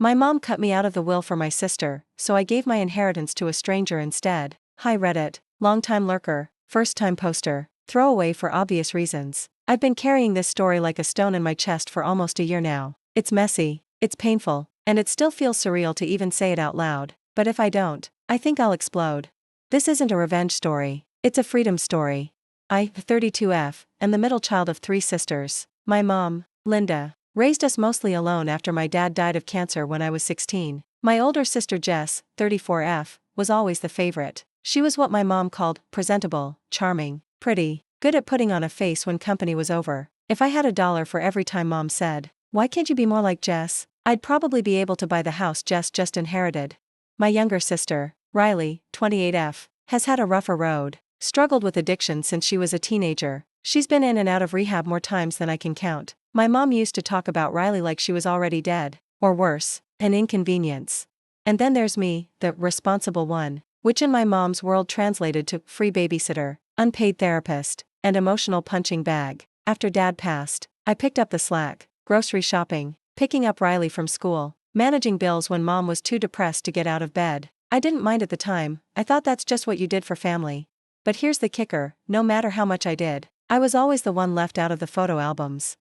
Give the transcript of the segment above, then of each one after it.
My mom cut me out of the will for my sister, so I gave my inheritance to a stranger instead. Hi Reddit, long-time lurker, first-time poster, throwaway for obvious reasons. I've been carrying this story like a stone in my chest for almost a year now. It's messy, it's painful, and it still feels surreal to even say it out loud, but if I don't, I think I'll explode. This isn't a revenge story, it's a freedom story. I, 32F, am the middle child of 3 sisters. My mom, Linda, raised us mostly alone after my dad died of cancer when I was 16. My older sister Jess, 34F, was always the favorite. She was what my mom called presentable, charming, pretty, good at putting on a face when company was over. If I had $1 for every time mom said, "Why can't you be more like Jess?" I'd probably be able to buy the house Jess just inherited. My younger sister, Riley, 28F, has had a rougher road, struggled with addiction since she was a teenager. She's been in and out of rehab more times than I can count. My mom used to talk about Riley like she was already dead, or worse, an inconvenience. And then there's me, the responsible one, which in my mom's world translated to free babysitter, unpaid therapist, and emotional punching bag. After dad passed, I picked up the slack, grocery shopping, picking up Riley from school, managing bills when mom was too depressed to get out of bed. I didn't mind at the time, I thought that's just what you did for family. But here's the kicker, no matter how much I did, I was always the one left out of the photo albums.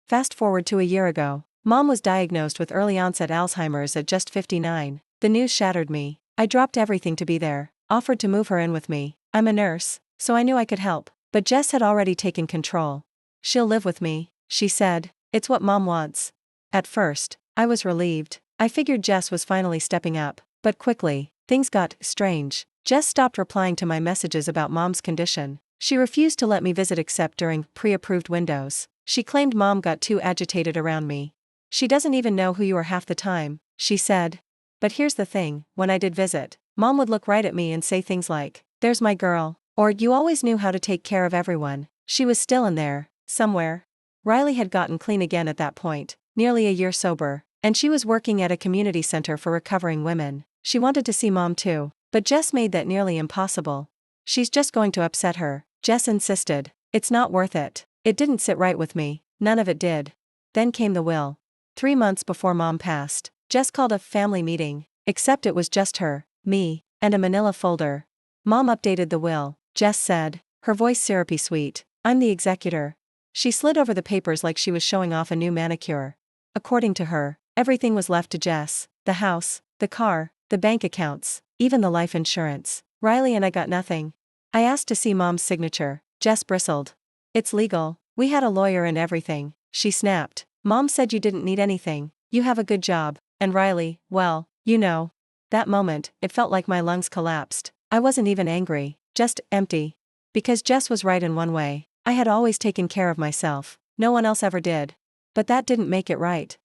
Fast forward to a year ago, mom was diagnosed with early onset Alzheimer's at just 59. The news shattered me. I dropped everything to be there, offered to move her in with me. I'm a nurse, so I knew I could help, but Jess had already taken control. "She'll live with me," she said. "It's what mom wants." At first, I was relieved. I figured Jess was finally stepping up, but quickly, things got strange. Jess stopped replying to my messages about mom's condition. She refused to let me visit except during pre-approved windows. She claimed mom got too agitated around me. "She doesn't even know who you are half the time," she said. But here's the thing, when I did visit, mom would look right at me and say things like, "There's my girl," or "You always knew how to take care of everyone." She was still in there, somewhere. Riley had gotten clean again at that point, nearly a year sober, and she was working at a community center for recovering women. She wanted to see mom too, but Jess made that nearly impossible. "She's just going to upset her," Jess insisted. "It's not worth it." It didn't sit right with me, none of it did. Then came the will. 3 months before mom passed, Jess called a family meeting, except it was just her, me, and a manila folder. Mom updated the will, Jess said, her voice syrupy sweet. "I'm the executor." She slid over the papers like she was showing off a new manicure. According to her, everything was left to Jess, the house, the car, the bank accounts, even the life insurance. Riley and I got nothing. I asked to see mom's signature. Jess bristled. "It's legal, we had a lawyer and everything," she snapped. "Mom said you didn't need anything, you have a good job." And Riley, well, you know. That moment, it felt like my lungs collapsed. I wasn't even angry, just empty. Because Jess was right in one way. I had always taken care of myself, no one else ever did. But that didn't make it right.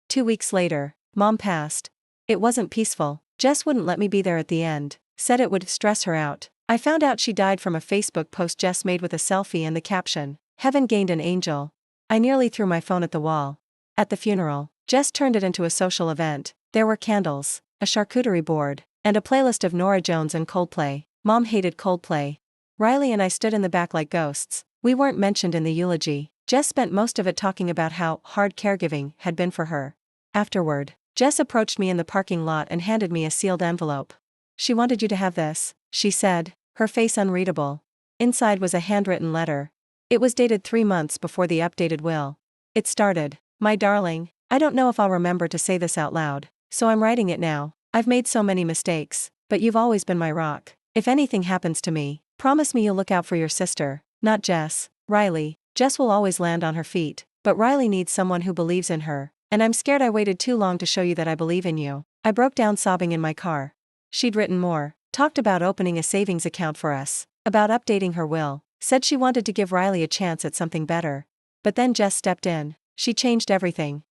2 weeks later, mom passed. It wasn't peaceful. Jess wouldn't let me be there at the end, said it would stress her out. I found out she died from a Facebook post Jess made with a selfie and the caption, "Heaven gained an angel." I nearly threw my phone at the wall. At the funeral, Jess turned it into a social event. There were candles, a charcuterie board, and a playlist of Norah Jones and Coldplay. Mom hated Coldplay. Riley and I stood in the back like ghosts. We weren't mentioned in the eulogy. Jess spent most of it talking about how hard caregiving had been for her. Afterward, Jess approached me in the parking lot and handed me a sealed envelope. "She wanted you to have this," she said, her face unreadable. Inside was a handwritten letter. It was dated 3 months before the updated will. It started, "My darling, I don't know if I'll remember to say this out loud, so I'm writing it now. I've made so many mistakes, but you've always been my rock. If anything happens to me, promise me you'll look out for your sister, not Jess, Riley. Jess will always land on her feet, but Riley needs someone who believes in her, and I'm scared I waited too long to show you that I believe in you." I broke down sobbing in my car. She'd written more, talked about opening a savings account for us, about updating her will, said she wanted to give Riley a chance at something better. But then Jess stepped in. She changed everything.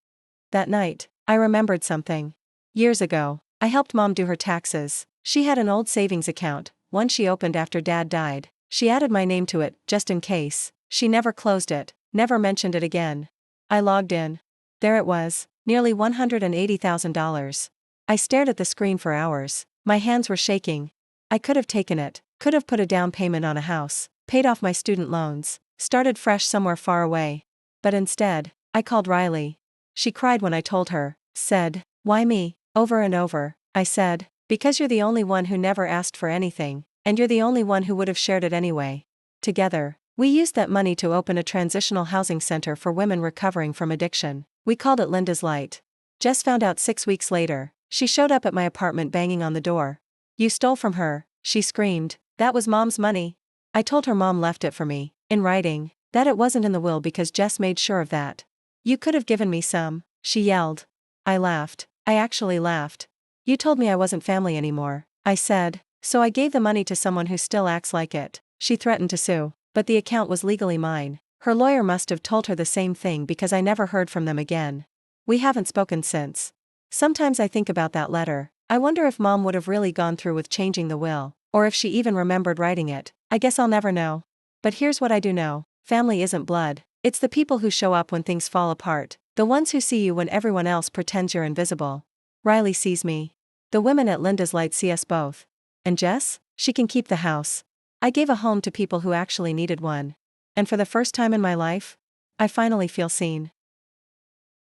That night, I remembered something. Years ago, I helped mom do her taxes. She had an old savings account, one she opened after dad died. She added my name to it, just in case. She never closed it, never mentioned it again. I logged in. There it was, nearly $180,000. I stared at the screen for hours. My hands were shaking. I could have taken it, could have put a down payment on a house, paid off my student loans, started fresh somewhere far away. But instead, I called Riley. She cried when I told her, said, Why me? Over and over, I said. Because you're the only one who never asked for anything, and you're the only one who would have shared it anyway. Together, we used that money to open a transitional housing center for women recovering from addiction. We called it Linda's Light. Jess found out 6 weeks later. She showed up at my apartment banging on the door. You stole from her, she screamed. That was Mom's money. I told her Mom left it for me, in writing, that it wasn't in the will because Jess made sure of that. You could have given me some, she yelled. I laughed. I actually laughed. You told me I wasn't family anymore, I said, so I gave the money to someone who still acts like it. She threatened to sue, but the account was legally mine. Her lawyer must have told her the same thing because I never heard from them again. We haven't spoken since. Sometimes I think about that letter. I wonder if Mom would have really gone through with changing the will, or if she even remembered writing it. I guess I'll never know. But here's what I do know. Family isn't blood. It's the people who show up when things fall apart, the ones who see you when everyone else pretends you're invisible. Riley sees me. The women at Linda's Light see us both. And Jess? She can keep the house. I gave a home to people who actually needed one. And for the first time in my life, I finally feel seen.